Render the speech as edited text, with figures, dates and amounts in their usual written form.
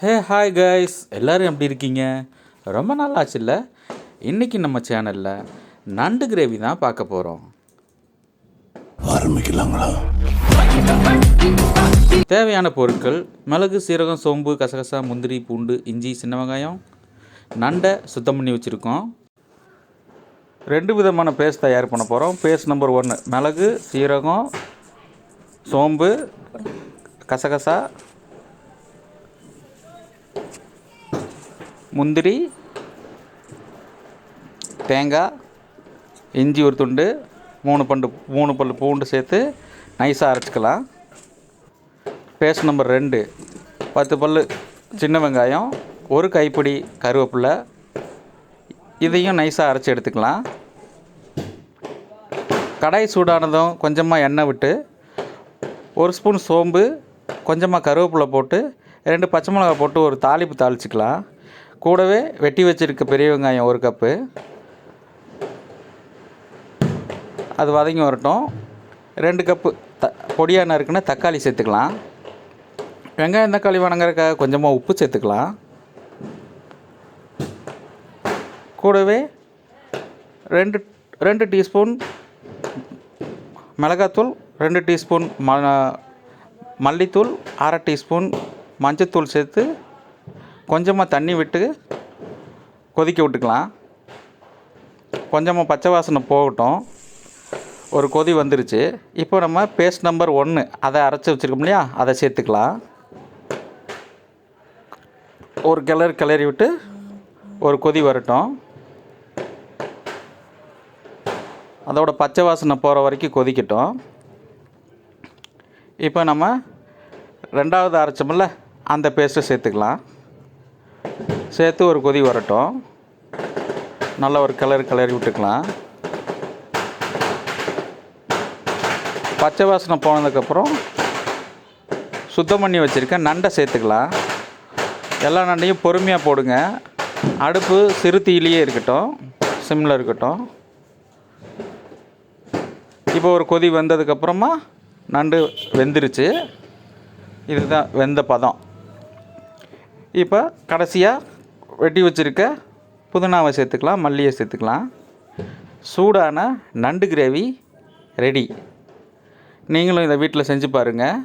Hey hi guys, எல்லோரும் எப்படி இருக்கீங்க? ரொம்ப நாள் ஆச்சுல்ல. இன்றைக்கி நம்ம சேனலில் நண்டு கிரேவி தான் பார்க்க போகிறோம். ஆரம்பிக்கலாங்களா? தேவையான பொருட்கள்: மிளகு, சீரகம், சோம்பு, கசகசா, முந்திரி, பூண்டு, இஞ்சி, சின்ன வெங்காயம். நண்டை சுத்தம் பண்ணி வச்சுருக்கோம். 2 விதமான பேஸ்ட் தயார் பண்ண போகிறோம். பேஸ்ட் நம்பர் 1 மிளகு, சீரகம், சோம்பு, கசகசா, முந்திரி, தேங்காய், இஞ்சி ஒரு துண்டு, 3 பல் பூண்டு சேர்த்து நைஸாக அரைச்சிக்கலாம். பேஸ்ட் நம்பர் 2 10 பல் சின்ன வெங்காயம், ஒரு கைப்பிடி கருவேப்பிலை, இதையும் நைஸாக அரைச்சி எடுத்துக்கலாம். கடாய் சூடானதும் கொஞ்சமாக எண்ணெய் விட்டு 1 ஸ்பூன் சோம்பு, கொஞ்சமாக கருவேப்பிலை போட்டு 2 பச்சை மிளகாய் போட்டு ஒரு தாளிப்பு தாளிச்சிக்கலாம். கூடவே வெட்டி வச்சுருக்க பெரிய வெங்காயம் 1 கப்பு, அது வதங்கி வரட்டும். 2 கப்பு பொடியாக நறுக்குன்னு தக்காளி சேர்த்துக்கலாம். வெங்காயம் தக்காளி வணங்குறதுக்காக கொஞ்சமாக உப்பு சேர்த்துக்கலாம். கூடவே 2 டீஸ்பூன் மிளகாத்தூள், 2 டீஸ்பூன் மல்லித்தூள், 1/2 டீஸ்பூன் மஞ்சத்தூள் சேர்த்து கொஞ்சமாக தண்ணி விட்டு கொதிக்க விட்டுக்கலாம். கொஞ்சமாக பச்சை வாசனை போகட்டும். ஒரு கொதி வந்துருச்சு. இப்போ நம்ம பேஸ்ட் நம்பர் 1 அதை அரைச்சி வச்சுருக்கோம் இல்லையா, அதை சேர்த்துக்கலாம். ஒரு கிளறி விட்டு ஒரு கொதி வரட்டும். அதோட பச்சை வாசனை போகிற வரைக்கும் கொதிக்கட்டும். இப்போ நம்ம 2வது அரைச்சோம்ல அந்த பேஸ்ட்டை சேர்த்துக்கலாம். சேர்த்து ஒரு கொதி வரட்டும். நல்லா ஒரு கிளறி விட்டுக்கலாம். பச்சை வாசனை போனதுக்கப்புறம் சுத்தம் பண்ணி வச்சுருக்க நண்டை சேர்த்துக்கலாம். எல்லா நண்டையும் பொறுமையாக போடுங்க. அடுப்பு சிறு தீயிலேயே இருக்கட்டும், சிம்மில் இருக்கட்டும். இப்போ ஒரு கொதி வந்ததுக்கப்புறமா நண்டு வெந்துருச்சு. இதுதான் வெந்த பதம். இப்போ கடைசியாக வெட்டி வச்சுருக்க புதினாவை சேர்த்துக்கலாம், மல்லியை சேர்த்துக்கலாம். சூடான நண்டு கிரேவி ரெடி. நீங்களும் இதை வீட்டில் செஞ்சு பாருங்கள்.